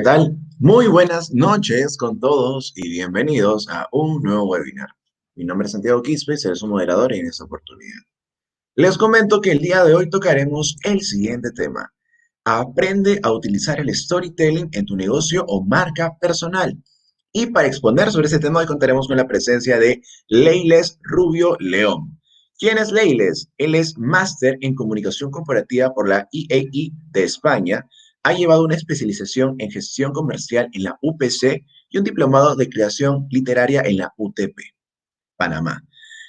tal? Muy buenas noches con todos y bienvenidos a un nuevo webinar. Mi nombre es Santiago Quispe, seré su moderador en esta oportunidad. Les comento que el día de hoy tocaremos el siguiente tema. Aprende a utilizar el storytelling en tu negocio o marca personal. Y para exponer sobre este tema hoy contaremos con la presencia de Leiles Rubio León. ¿Quién es Leiles? Él es máster en comunicación corporativa por la IAI de España. Ha llevado una especialización en gestión comercial en la UPC y un diplomado de creación literaria en la UTP, Panamá,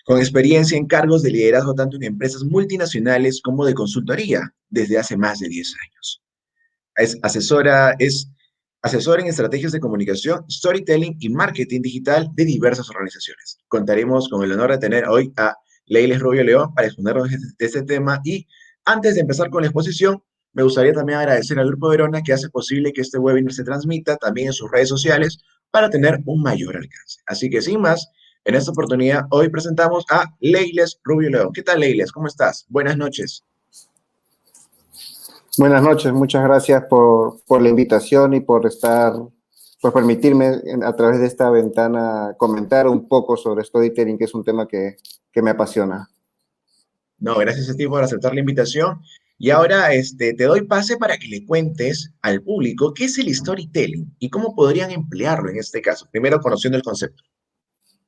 con experiencia en cargos de liderazgo tanto en empresas multinacionales como de consultoría desde hace más de 10 años. Es asesora en estrategias de comunicación, storytelling y marketing digital de diversas organizaciones. Contaremos con el honor de tener hoy a Leiles Rubio León para exponernos de este tema y antes de empezar con la exposición, me gustaría también agradecer al Grupo Verona que hace posible que este webinar se transmita también en sus redes sociales para tener un mayor alcance. Así que sin más, en esta oportunidad hoy presentamos a Leiles Rubio León. ¿Qué tal, Leiles? ¿Cómo estás? Buenas noches. Buenas noches, muchas gracias por la invitación y por permitirme a través de esta ventana comentar un poco sobre storytelling, que es un tema que me apasiona. No, gracias a ti por aceptar la invitación. Y ahora te doy pase para que le cuentes al público qué es el storytelling y cómo podrían emplearlo en este caso. Primero, conociendo el concepto.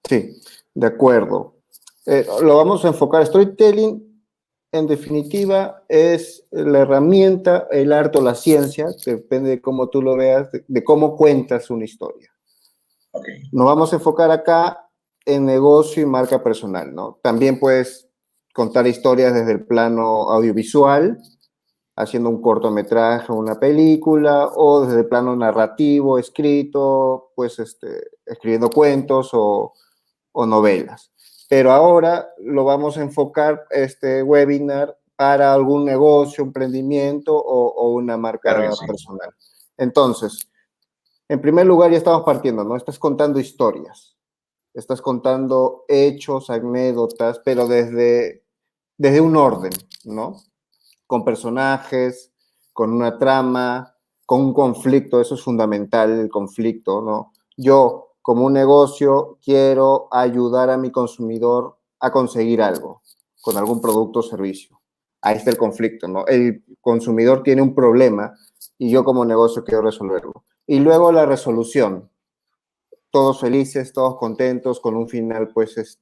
Sí, de acuerdo. Lo vamos a enfocar. Storytelling, en definitiva, es la herramienta, el arte o la ciencia, que depende de cómo tú lo veas, de cómo cuentas una historia. Okay. Nos vamos a enfocar acá en negocio y marca personal, ¿no? También puedes contar historias desde el plano audiovisual, haciendo un cortometraje, una película, o desde el plano narrativo, escrito, pues escribiendo cuentos o novelas. Pero ahora lo vamos a enfocar, este webinar, para algún negocio, emprendimiento o una Claro que marca sí. personal. Entonces, en primer lugar, ya estamos partiendo, ¿no? Estás contando historias, estás contando hechos, anécdotas, pero desde un orden, ¿no? Con personajes, con una trama, con un conflicto. Eso es fundamental, el conflicto, ¿no? Yo, como un negocio, quiero ayudar a mi consumidor a conseguir algo, con algún producto o servicio. Ahí está el conflicto, ¿no? El consumidor tiene un problema y yo como negocio quiero resolverlo. Y luego la resolución. Todos felices, todos contentos, con un final, pues,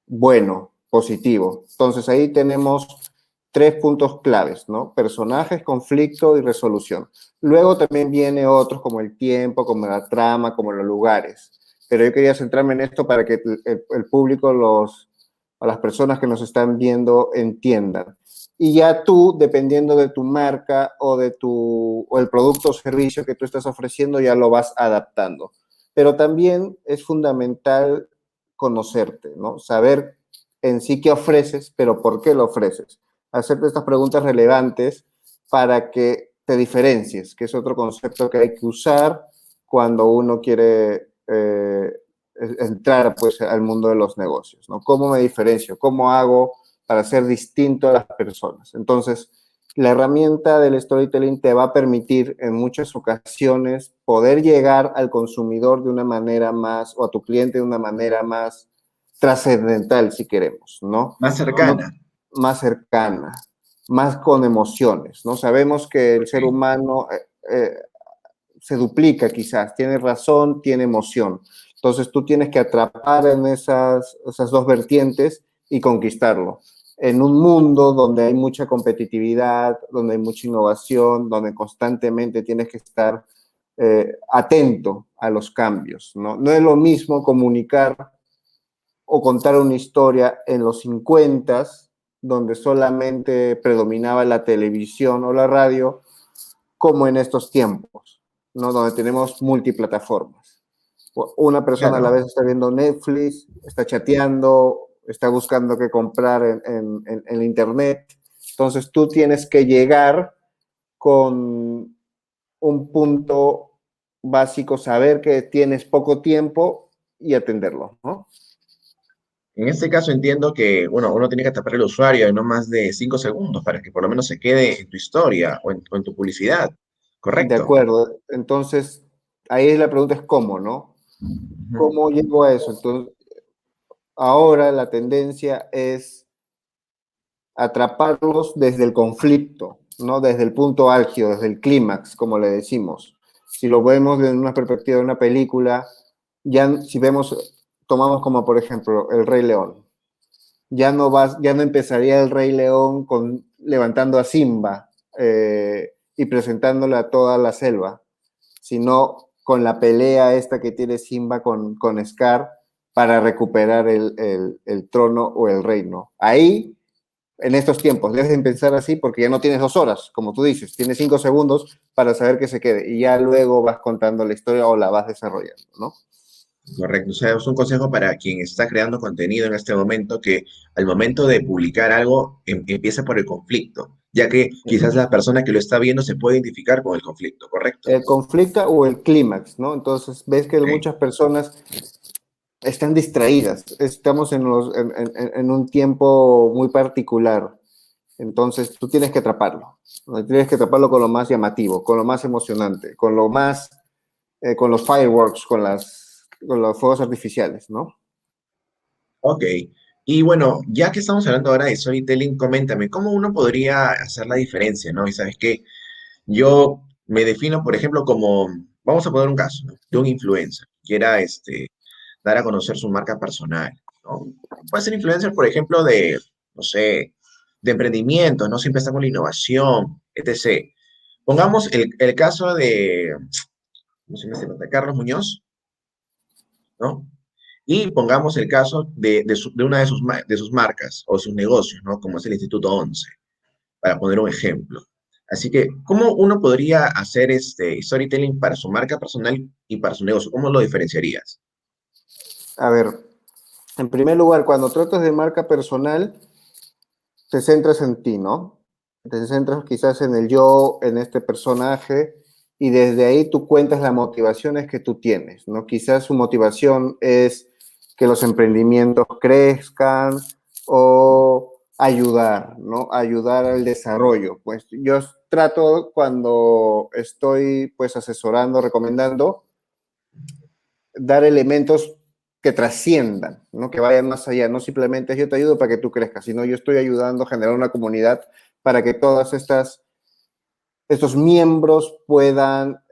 bueno, positivo. Entonces, ahí tenemos 3 puntos claves, ¿no? Personajes, conflicto y resolución. Luego también viene otros como el tiempo, como la trama, como los lugares. Pero yo quería centrarme en esto para que el público, a las personas que nos están viendo, entiendan. Y ya tú, dependiendo de tu marca o el producto o servicio que tú estás ofreciendo, ya lo vas adaptando. Pero también es fundamental conocerte, ¿no? Saber en sí qué ofreces, pero por qué lo ofreces. Hacerte estas preguntas relevantes para que te diferencies, que es otro concepto que hay que usar cuando uno quiere entrar, pues, al mundo de los negocios, ¿no? ¿Cómo me diferencio? ¿Cómo hago para ser distinto a las personas? Entonces, la herramienta del storytelling te va a permitir en muchas ocasiones poder llegar al consumidor de una manera más, o a tu cliente de una manera más trascendental, si queremos, ¿no? Más cercana. Más cercana, más con emociones, ¿no? Sabemos que el ser Okay. humano se duplica quizás, tiene razón, tiene emoción. Entonces tú tienes que atrapar en esas dos vertientes y conquistarlo. En un mundo donde hay mucha competitividad, donde hay mucha innovación, donde constantemente tienes que estar atento a los cambios, ¿no? No es lo mismo comunicar o contar una historia en los 50, donde solamente predominaba la televisión o la radio, como en estos tiempos, ¿no? Donde tenemos multiplataformas. Una persona a la Claro. vez está viendo Netflix, está chateando, está buscando qué comprar en internet. Entonces tú tienes que llegar con un punto básico, saber que tienes poco tiempo y atenderlo, ¿no? En este caso entiendo que, bueno, uno tiene que atrapar al usuario en no más de 5 segundos para que por lo menos se quede en tu historia o en tu publicidad. De ¿correcto? acuerdo. Entonces, ahí la pregunta es cómo, ¿no? Ujú. ¿Cómo llego a eso? Entonces, ahora la tendencia es atraparlos desde el conflicto, ¿no? Desde el punto álgido, desde el clímax, como le decimos. Si lo vemos desde una perspectiva de una película, ya si vemos, tomamos como por ejemplo El Rey León, ya no empezaría El Rey León levantando a Simba y presentándole a toda la selva, sino con la pelea esta que tiene Simba con Scar para recuperar el trono o el reino. Ahí, en estos tiempos, debes de pensar así porque ya no tienes 2 horas, como tú dices, tienes 5 segundos para saber que se quede y ya luego vas contando la historia o la vas desarrollando, ¿no? Correcto, o sea, es un consejo para quien está creando contenido en este momento que al momento de publicar algo empieza por el conflicto, ya que quizás la persona que lo está viendo se puede identificar con el conflicto, ¿correcto? El conflicto o el clímax, ¿no? Entonces ves que Ok, muchas personas están distraídas, estamos en un tiempo muy particular, entonces tú tienes que atraparlo, ¿no? Tienes que atraparlo con lo más llamativo, con lo más emocionante, con lo más, con los fireworks, con los fuegos artificiales, ¿no? ok. Y bueno, ya que estamos hablando ahora de storytelling, coméntame, ¿cómo uno podría hacer la diferencia, ¿no? Y sabes qué, yo me defino, por ejemplo, como, vamos a poner un caso, ¿no? De un influencer, que quiera dar a conocer su marca personal, ¿no? Puede ser influencer, por ejemplo, de, no sé, de emprendimiento, no siempre está con la innovación, etc. Pongamos el caso de, ¿cómo se llama este pata? Carlos Muñoz, ¿no? Y pongamos el caso de una de sus marcas o sus negocios, ¿no? Como es el Instituto 11 para poner un ejemplo. Así que, ¿cómo uno podría hacer este storytelling para su marca personal y para su negocio? ¿Cómo lo diferenciarías? A ver, en primer lugar, cuando tratas de marca personal, te centras en ti, ¿no? Te centras quizás en el yo, en este personaje, y desde ahí tú cuentas las motivaciones que tú tienes, ¿no? Quizás su motivación es que los emprendimientos crezcan o ayudar, ¿no? Ayudar al desarrollo. Pues yo trato cuando estoy pues asesorando, recomendando, dar elementos que trasciendan, ¿no? Que vayan más allá. No simplemente es yo te ayudo para que tú crezcas, sino yo estoy ayudando a generar una comunidad para que todas estos miembros puedan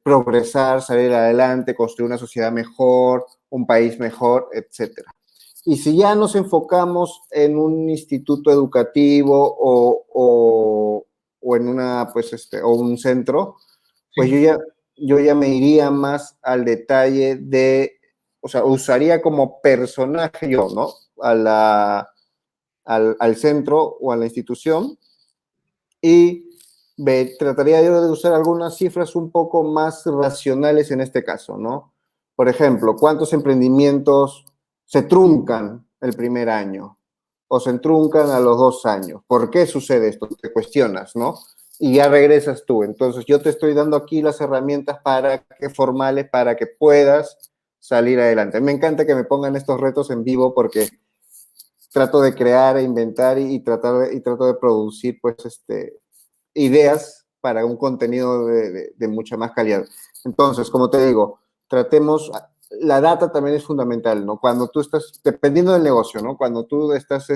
progresar, salir adelante, construir una sociedad mejor, un país mejor, etcétera. Y si ya nos enfocamos en un instituto educativo o en una, pues, o un centro, pues Sí, yo ya me iría más al detalle de, o sea, usaría como personaje yo, ¿no? Al centro o a la institución y trataría yo de usar algunas cifras un poco más racionales en este caso, ¿no? Por ejemplo, ¿cuántos emprendimientos se truncan el primer año o se truncan a los 2 años? ¿Por qué sucede esto? Te cuestionas, ¿no? Y ya regresas tú. Entonces, yo te estoy dando aquí las herramientas formales para que puedas salir adelante. Me encanta que me pongan estos retos en vivo porque trato de crear e inventar y trato de producir, pues, ideas para un contenido de mucha más calidad. Entonces, como te digo, tratemos, la data también es fundamental, ¿no? Cuando tú estás, dependiendo del negocio, ¿no? Cuando tú estás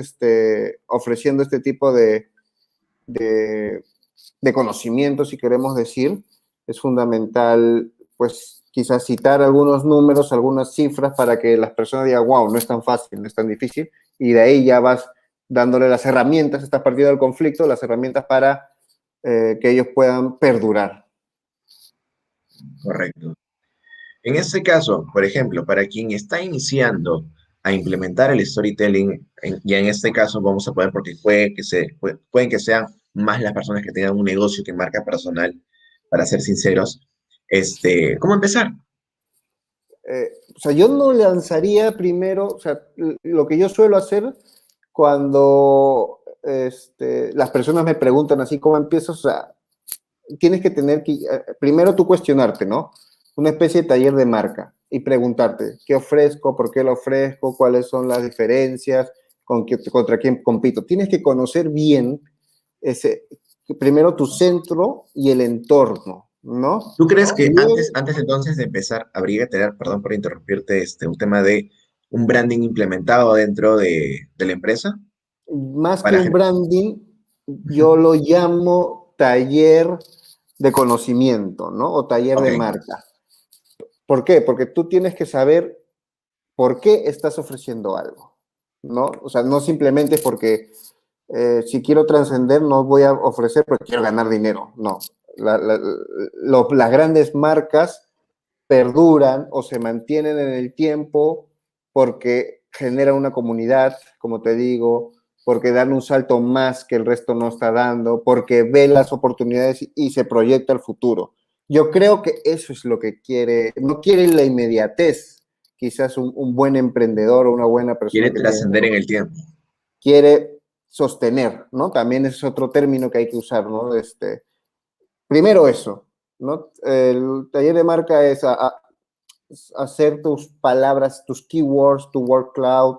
ofreciendo este tipo de, de conocimiento, si queremos decir, es fundamental, pues, quizás citar algunos números, algunas cifras para que las personas digan, wow, no es tan fácil, no es tan difícil, y de ahí ya vas dándole las herramientas, estás partiendo del conflicto, las herramientas para que ellos puedan perdurar. correcto. En este caso, por ejemplo, para quien está iniciando a implementar el storytelling, ya en este caso vamos a poder, porque pueden que sean más las personas que tengan un negocio que marca personal, para ser sinceros, ¿cómo empezar? O sea, yo no lanzaría primero, o sea, lo que yo suelo hacer cuando las personas me preguntan así cómo empiezas, o sea, tienes que tener que, primero tú cuestionarte, ¿no? Una especie de taller de marca y preguntarte, ¿qué ofrezco? ¿Por qué lo ofrezco? ¿Cuáles son las diferencias? ¿Contra quién compito? Tienes que conocer bien primero tu centro y el entorno, ¿no? ¿Tú crees que Luego, antes entonces de empezar, habría que tener, perdón por interrumpirte, un tema de un branding implementado dentro de la empresa? más que Para un gen- branding, yo Ujú. lo llamo taller de conocimiento, ¿no? O taller Ok, de marca. ¿Por qué? Porque tú tienes que saber por qué estás ofreciendo algo, ¿no? O sea, no simplemente porque si quiero trascender no voy a ofrecer porque quiero ganar dinero, no. Las grandes marcas perduran o se mantienen en el tiempo porque generan una comunidad, como te digo, porque dan un salto más que el resto no está dando, porque ve las oportunidades y se proyecta al futuro. Yo creo que eso es lo que quiere, no quiere la inmediatez, quizás un buen emprendedor o una buena persona quiere que tiene trascender en negocio, el tiempo. quiere sostener, ¿no? También es otro término que hay que usar, ¿no? Primero eso, ¿no? El taller de marca es hacer tus palabras, tus keywords, tu word cloud,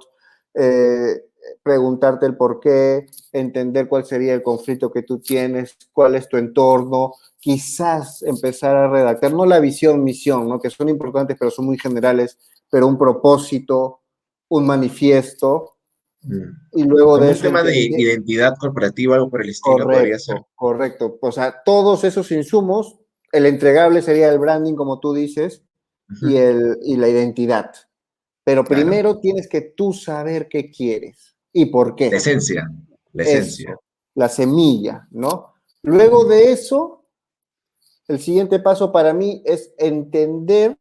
eh, preguntarte el por qué, entender cuál sería el conflicto que tú tienes, cuál es tu entorno, quizás empezar a redactar, no la visión, misión, ¿no? Que son importantes, pero son muy generales, pero un propósito, un manifiesto, Mm. y luego de Como un eso tema de entender. identidad corporativa, algo por el estilo, podría ser. Correcto, correcto. O sea, todos esos insumos, el entregable sería el branding, como tú dices, Ujú. y la identidad. Pero Claro. primero tienes que tú saber qué quieres y por La qué. esencia, la esencia. Eso, la semilla, ¿no? Luego Ujú. de eso, el siguiente paso para mí es entender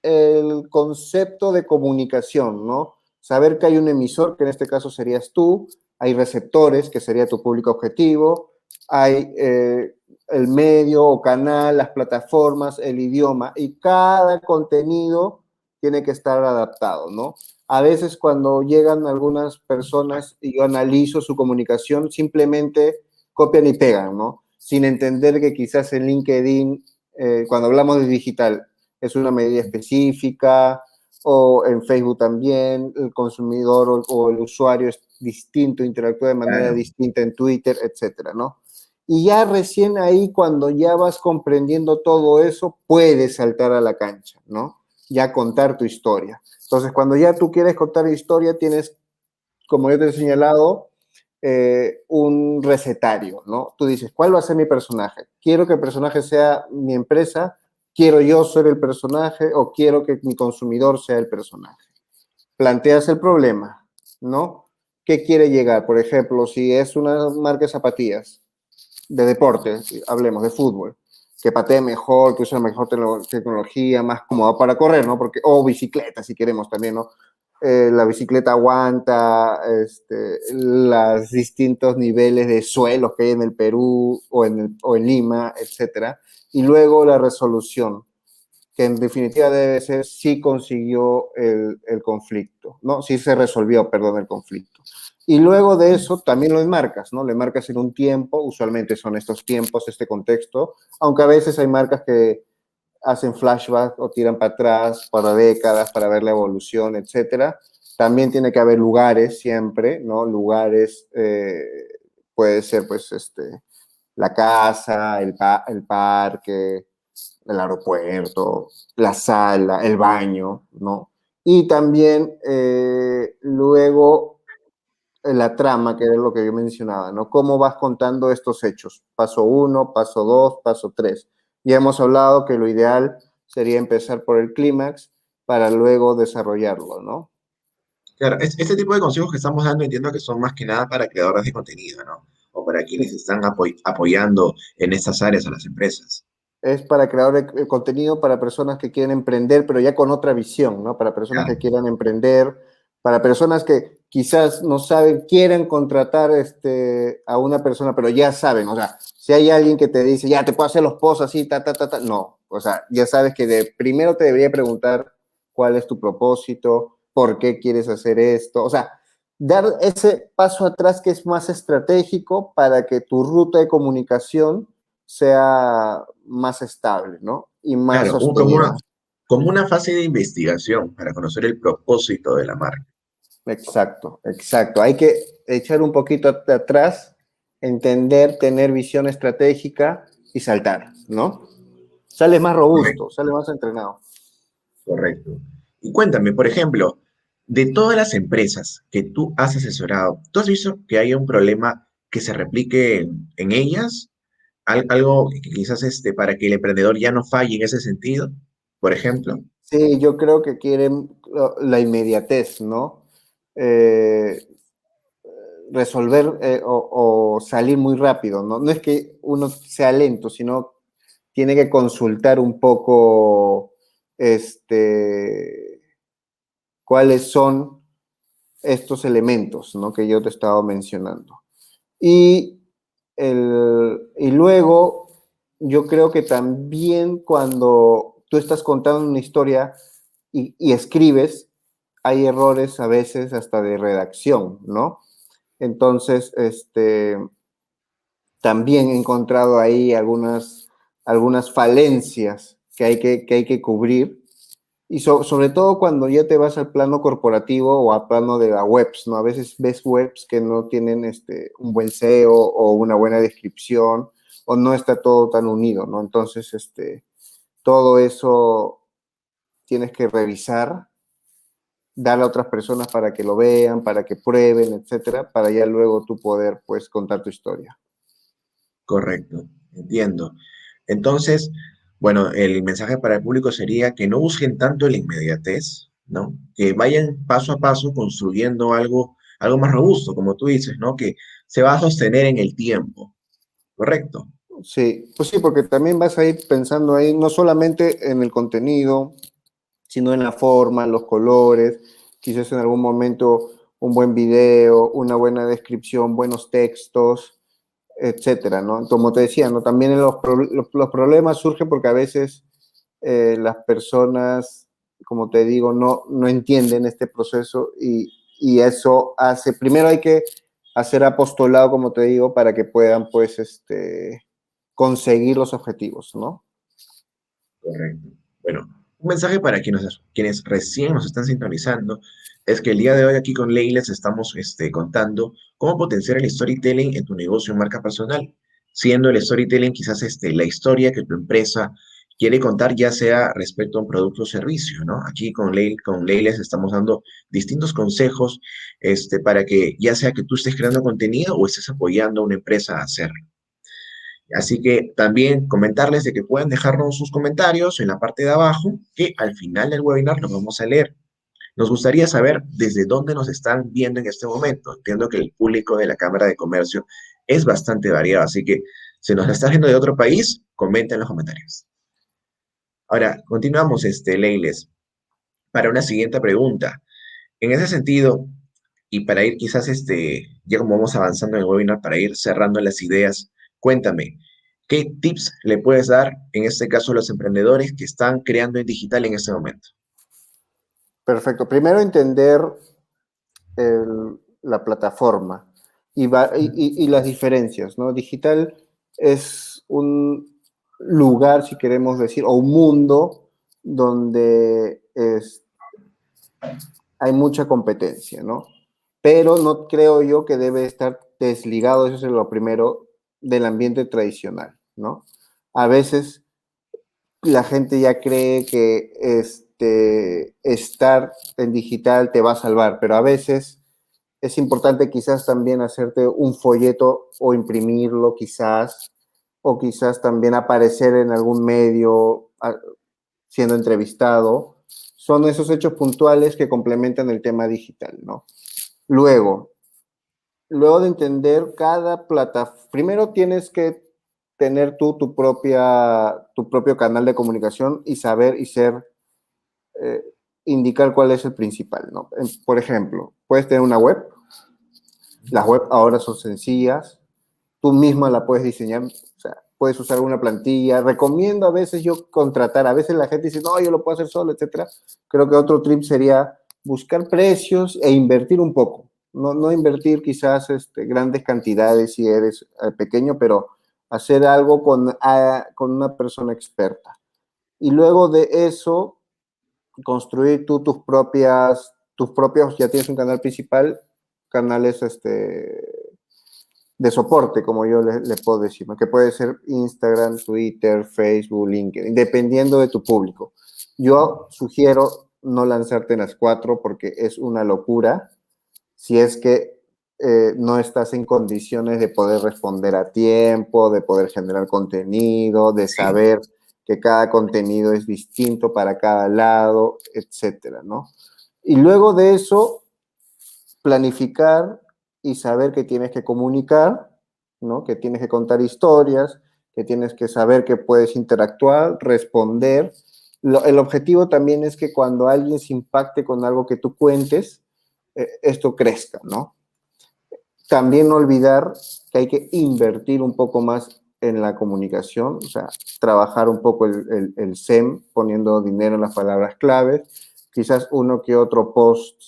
el concepto de comunicación, ¿no? Saber que hay un emisor, que en este caso serías tú, hay receptores, que sería tu público objetivo, hay el medio o canal, las plataformas, el idioma, y cada contenido tiene que estar adaptado, ¿no? A veces cuando llegan algunas personas y yo analizo su comunicación, simplemente copian y pegan, ¿no? Sin entender que quizás en LinkedIn, cuando hablamos de digital, es una medida específica, o en Facebook también, el consumidor o el usuario es distinto, interactúa de manera Claro. distinta en Twitter, etcétera, ¿no? Y ya recién ahí, cuando ya vas comprendiendo todo eso, puedes saltar a la cancha, ¿no? Ya contar tu historia. Entonces, cuando ya tú quieres contar historia, tienes, como yo te he señalado, un recetario, ¿no? Tú dices, ¿cuál va a ser mi personaje? Quiero que el personaje sea mi empresa, quiero yo ser el personaje o quiero que mi consumidor sea el personaje. Planteas el problema, ¿no? ¿Qué quiere llegar? Por ejemplo, si es una marca de zapatillas, de deporte, hablemos de fútbol, que patee mejor, que use mejor tecnología, más cómoda para correr, ¿no? Porque, o bicicleta, si queremos también, ¿no? La bicicleta aguanta, los distintos niveles de suelos que hay en el Perú o en Lima, etcétera. Y luego la resolución, que en definitiva debe ser si consiguió el conflicto, ¿no? Si se resolvió, perdón, el conflicto. Y luego de eso también lo enmarcas, ¿no? Le marcas en un tiempo, usualmente son estos tiempos, este contexto, aunque a veces hay marcas que hacen flashback o tiran para atrás para décadas para ver la evolución, etcétera. También tiene que haber lugares siempre, ¿no? Lugares, puede ser pues la casa, el parque, el aeropuerto, la sala, el baño, ¿no? Y también luego la trama, que es lo que yo mencionaba, ¿no? Cómo vas contando estos hechos. Paso uno, paso dos, paso tres. Ya hemos hablado que lo ideal sería empezar por el clímax para luego desarrollarlo, ¿no? Claro, este tipo de consejos que estamos dando entiendo que son más que nada para creadores de contenido, ¿no? O para quienes están apoyando en estas áreas a las empresas. Es para crear el contenido para personas que quieren emprender, pero ya con otra visión, ¿no? Para personas Claro. que quieran emprender, para personas que quizás no saben, quieren contratar a una persona, pero ya saben, o sea, si hay alguien que te dice, ya te puedo hacer los posts así, no, o sea, ya sabes que primero te debería preguntar cuál es tu propósito, por qué quieres hacer esto, o sea, dar ese paso atrás que es más estratégico para que tu ruta de comunicación sea más estable, ¿no? Y más Claro, sostenida. como una fase de investigación para conocer el propósito de la marca. Exacto, exacto. Hay que echar un poquito atrás entender, tener visión estratégica y saltar, ¿no? Sales más robusto, Correcto, sales más entrenado. correcto. Y cuéntame, por ejemplo, de todas las empresas que tú has asesorado, ¿tú has visto que haya un problema que se replique en ellas? Algo que quizás para que el emprendedor ya no falle en ese sentido, por ejemplo. Sí, yo creo que quieren la inmediatez, ¿no? Eh, resolver o salir muy rápido, ¿no? No es que uno sea lento, sino tiene que consultar un poco cuáles son estos elementos, ¿no? Que yo te estaba mencionando. Y, y luego, yo creo que también cuando tú estás contando una historia y escribes, hay errores a veces hasta de redacción, ¿no? Entonces, también he encontrado ahí algunas falencias que hay que cubrir. Y sobre todo cuando ya te vas al plano corporativo o al plano de las webs, ¿no? A veces ves webs que no tienen un buen SEO o una buena descripción o no está todo tan unido, ¿no? Entonces, todo eso tienes que revisar, darle a otras personas para que lo vean, para que prueben, etcétera, para ya luego tú poder, pues, contar tu historia. Correcto, entiendo. Entonces, bueno, el mensaje para el público sería que no busquen tanto la inmediatez, ¿no? Que vayan paso a paso construyendo algo más robusto, como tú dices, ¿no? Que se va a sostener en el tiempo, ¿correcto? Sí, pues sí, porque también vas a ir pensando ahí no solamente en el contenido, sino en la forma, los colores, quizás en algún momento un buen video, una buena descripción, buenos textos, etcétera, ¿no? Como te decía, ¿no? También los problemas surgen porque a veces las personas, como te digo, no entienden este proceso y eso hace, primero hay que hacer apostolado, como te digo, para que puedan, pues, conseguir los objetivos, ¿no? Correcto. Bueno, un mensaje para quienes recién nos están sintonizando es que el día de hoy aquí con Leiles estamos contando cómo potenciar el storytelling en tu negocio o marca personal, siendo el storytelling quizás la historia que tu empresa quiere contar, ya sea respecto a un producto o servicio, ¿no? Aquí con Leiles estamos dando distintos consejos para que ya sea que tú estés creando contenido o estés apoyando a una empresa a hacerlo. Así que también comentarles de que pueden dejarnos sus comentarios en la parte de abajo, que al final del webinar los vamos a leer. Nos gustaría saber desde dónde nos están viendo en este momento. Entiendo que el público de la Cámara de Comercio es bastante variado, así que si nos está viendo de otro país, comenten en los comentarios. Ahora, continuamos, Leiles, para una siguiente pregunta. En ese sentido, y para ir quizás, ya como vamos avanzando en el webinar, para ir cerrando las ideas, cuéntame, ¿qué tips le puedes dar, en este caso, a los emprendedores que están creando en digital en este momento? Perfecto. Primero entender la plataforma y las diferencias, ¿no? Digital es un lugar, si queremos decir, o un mundo donde hay mucha competencia, ¿no? Pero no creo yo que debe estar desligado, eso es lo primero, del ambiente tradicional, ¿no? A veces la gente ya cree que estar en digital te va a salvar, pero a veces es importante quizás también hacerte un folleto o imprimirlo quizás, o quizás también aparecer en algún medio siendo entrevistado. Son esos hechos puntuales que complementan el tema digital, ¿no? Luego, luego de entender cada plataforma, primero tienes que tener tú tu propio canal de comunicación y saber y ser, eh, indicar cuál es el principal, ¿no? Por ejemplo, puedes tener una web, las web ahora son sencillas, tú misma la puedes diseñar, o sea, puedes usar una plantilla. Recomiendo a veces yo contratar, a veces la gente dice, no, yo lo puedo hacer solo, etcétera. Creo que otro trip sería buscar precios e invertir un poco. No invertir quizás grandes cantidades si eres pequeño, pero hacer algo con una persona experta. Y luego de eso, construir tú tus propios, ya tienes un canal principal, canales de soporte, como yo le puedo decir, ¿no? Que puede ser Instagram, Twitter, Facebook, LinkedIn, dependiendo de tu público. Yo sugiero no lanzarte en las cuatro porque es una locura si es que no estás en condiciones de poder responder a tiempo, de poder generar contenido, de Sí, saber que cada contenido es distinto para cada lado, etcétera, ¿no? Y luego de eso, planificar y saber que tienes que comunicar, ¿no? Que tienes que contar historias, que tienes que saber que puedes interactuar, responder. El objetivo también es que cuando alguien se impacte con algo que tú cuentes, esto crezca, ¿no? También no olvidar que hay que invertir un poco más en la comunicación, o sea, trabajar un poco el SEM, poniendo dinero en las palabras claves, quizás uno que otro post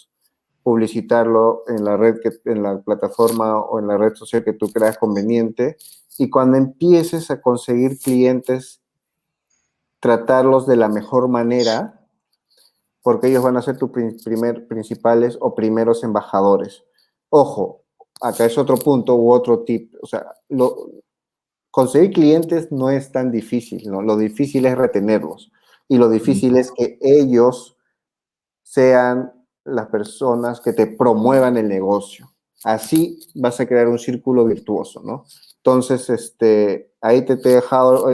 publicitarlo en la red, en la plataforma o en la red social que tú creas conveniente, y cuando empieces a conseguir clientes, tratarlos de la mejor manera, porque ellos van a ser tus principales o primeros embajadores. Ojo, acá es otro punto u otro tip, o sea, conseguir clientes no es tan difícil, ¿no? Lo difícil es retenerlos, y lo difícil es que ellos sean las personas que te promuevan el negocio. Así vas a crear un círculo virtuoso, ¿no? Entonces, ahí te he dejado,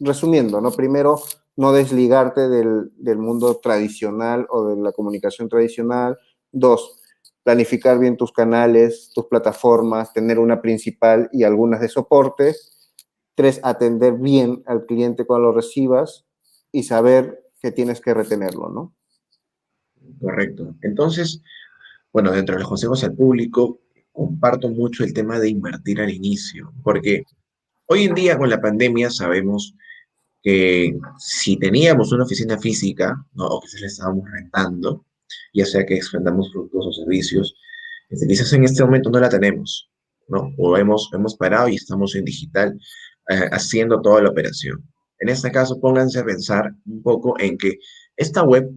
resumiendo, ¿no? Primero, no desligarte del mundo tradicional o de la comunicación tradicional. Dos, planificar bien tus canales, tus plataformas, tener una principal y algunas de soporte. Tres, atender bien al cliente cuando lo recibas y saber que tienes que retenerlo, ¿no? correcto. Entonces, bueno, dentro de los consejos al público, comparto mucho el tema de invertir al inicio, porque hoy en día con la pandemia sabemos que si teníamos una oficina física, ¿no? O quizás la estábamos rentando, ya sea que vendamos productos o servicios, quizás en este momento no la tenemos, ¿no? O hemos parado y estamos en digital haciendo toda la operación. En este caso, pónganse a pensar un poco en que esta web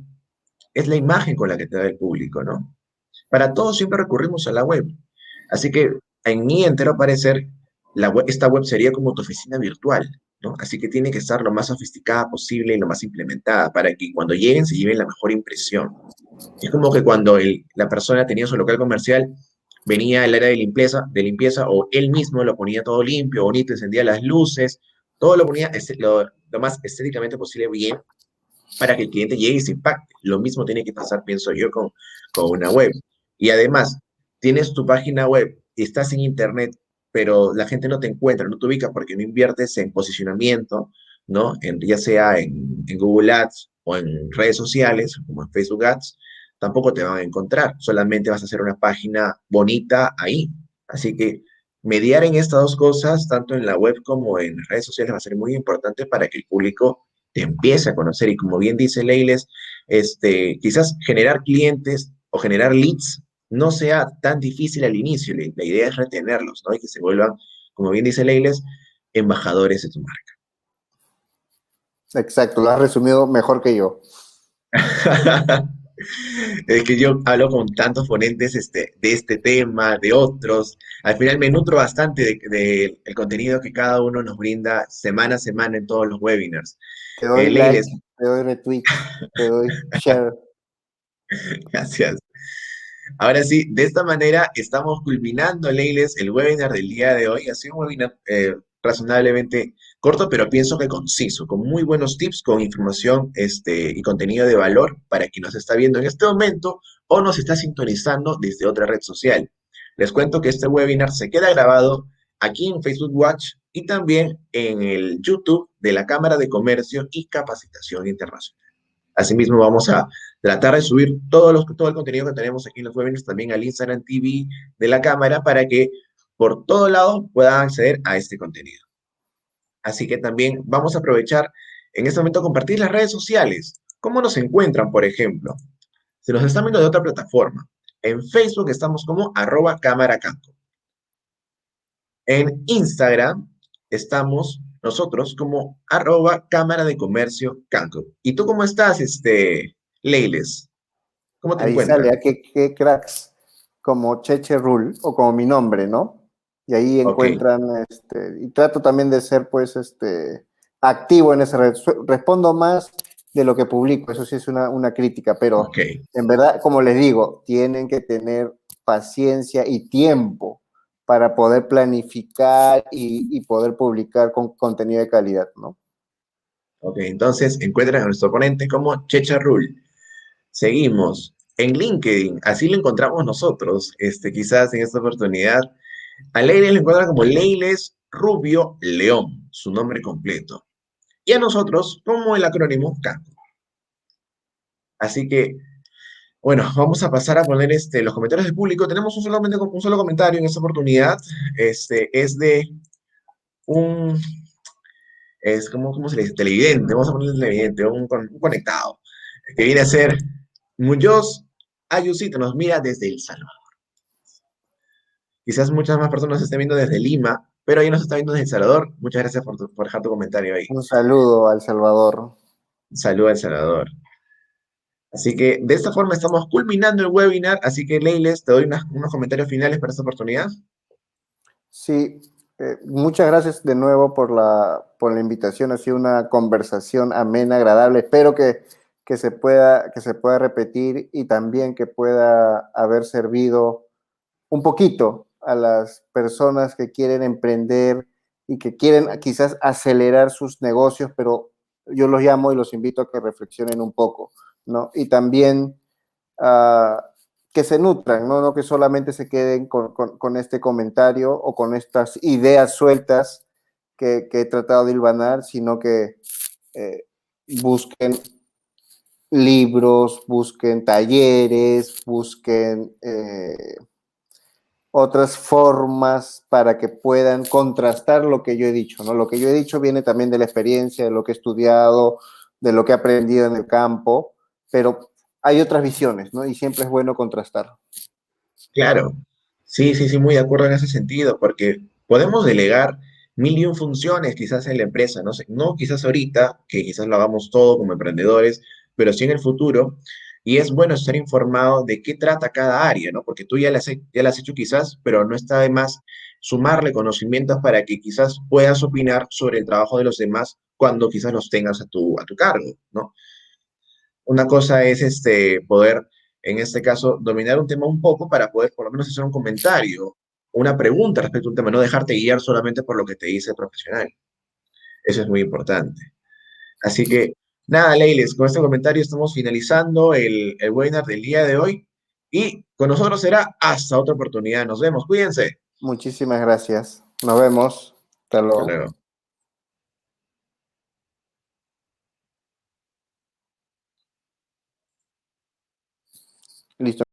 es la imagen con la que te da el público, ¿no? Para todo siempre recurrimos a la web. Así que, en mi entero parecer, esta web sería como tu oficina virtual, ¿no? Así que tiene que estar lo más sofisticada posible y lo más implementada para que cuando lleguen se lleven la mejor impresión. Es como que cuando la persona tenía su local comercial, venía el área de limpieza o él mismo lo ponía todo limpio, bonito, encendía las luces, todo lo ponía lo más estéticamente posible bien para que el cliente llegue y se impacte. Lo mismo tiene que pasar, pienso yo, con una web. Y además, tienes tu página web y estás en internet, pero la gente no te encuentra, no te ubica porque no inviertes en posicionamiento, ¿no? Ya sea en Google Ads o en redes sociales, como en Facebook Ads, tampoco te van a encontrar. Solamente vas a hacer una página bonita ahí. Así que mediar en estas dos cosas, tanto en la web como en redes sociales, va a ser muy importante para que el público te empiece a conocer. Y como bien dice Leiles, quizás generar clientes o generar leads no sea tan difícil al inicio. La idea es retenerlos, ¿no? Y que se vuelvan, como bien dice Leiles, embajadores de tu marca. Exacto, lo has resumido mejor que yo. Es que yo hablo con tantos ponentes de este tema, de otros. Al final me nutro bastante el contenido que cada uno nos brinda semana a semana en todos los webinars. Te doy like, Leiles, te doy retweet, te doy share. gracias. Ahora sí, de esta manera estamos culminando, Leiles, el webinar del día de hoy. Ha sido un webinar razonablemente corto, pero pienso que conciso, con muy buenos tips, con información y contenido de valor para quien nos está viendo en este momento o nos está sintonizando desde otra red social. Les cuento que este webinar se queda grabado aquí en Facebook Watch y también en el YouTube de la Cámara de Comercio y Capacitación Internacional. Asimismo, vamos a tratar de subir todo el contenido que tenemos aquí en los webinars también al Instagram TV de la cámara para que por todo lado puedan acceder a este contenido. Así que también vamos a aprovechar en este momento compartir las redes sociales. ¿Cómo nos encuentran, por ejemplo? Se nos están viendo de otra plataforma. En Facebook estamos como @cámaracanco. En Instagram estamos nosotros como @cámara de comercio canco. ¿Y tú cómo estás, Leiles? ¿Cómo te Ahí sale, encuentran? ¿a qué cracks? Como Cheche Rule o como mi nombre, ¿no? Y ahí Ok, encuentran, y trato también de ser, pues, activo en esa red. Respondo más de lo que publico, eso sí es una crítica, pero ok. en verdad, como les digo, tienen que tener paciencia y tiempo para poder planificar y poder publicar con contenido de calidad, ¿no? Ok, entonces encuentran a nuestro ponente como Checha Rule. Seguimos en LinkedIn, así lo encontramos nosotros, quizás en esta oportunidad. A Leiles lo encuentran como Leiles Rubio León, su nombre completo. Y a nosotros como el acrónimo CACO. Así que, bueno, vamos a pasar a poner los comentarios del público. Tenemos un solo comentario en esta oportunidad. Es de un, ¿cómo se le dice? Televidente, vamos a ponerle televidente, un conectado, que viene a ser Muñoz Ayusito, nos mira desde El Salvador. Quizás muchas más personas nos estén viendo desde Lima, pero ahí nos está viendo desde El Salvador. Muchas gracias por dejar tu comentario ahí. Un saludo al Salvador. Saludos a El Salvador. Así que de esta forma estamos culminando el webinar. Así que, Leiles, te doy unos comentarios finales para esta oportunidad. Sí, muchas gracias de nuevo por la invitación. Ha sido una conversación amena, agradable. Espero que se pueda repetir y también que pueda haber servido un poquito a las personas que quieren emprender y que quieren quizás acelerar sus negocios, pero yo los llamo y los invito a que reflexionen un poco, ¿no? Y también que se nutran, ¿no? No que solamente se queden con este comentario o con estas ideas sueltas que he tratado de hilvanar, sino que eh, busquen libros, busquen talleres, busquen otras formas para que puedan contrastar lo que yo he dicho, ¿no? Lo que yo he dicho viene también de la experiencia, de lo que he estudiado, de lo que he aprendido en el campo, pero hay otras visiones, ¿no? Y siempre es bueno contrastar. Claro, sí, sí, sí, muy de acuerdo en ese sentido, porque podemos delegar mil y un funciones quizás en la empresa, no sé, no quizás ahorita, que quizás lo hagamos todo como emprendedores, pero sí en el futuro, y es bueno estar informado de qué trata cada área, ¿no? Porque tú ya las has hecho quizás, pero no está de más sumarle conocimientos para que quizás puedas opinar sobre el trabajo de los demás cuando quizás los tengas a tu cargo, ¿no? Una cosa es poder, en este caso, dominar un tema un poco para poder por lo menos hacer un comentario, una pregunta respecto a un tema, no dejarte guiar solamente por lo que te dice el profesional. Eso es muy importante. Así que, nada, Leiles, con este comentario estamos finalizando el webinar del día de hoy y con nosotros será hasta otra oportunidad. Nos vemos, cuídense. Muchísimas gracias. Nos vemos. Hasta Hasta luego. luego. Listo.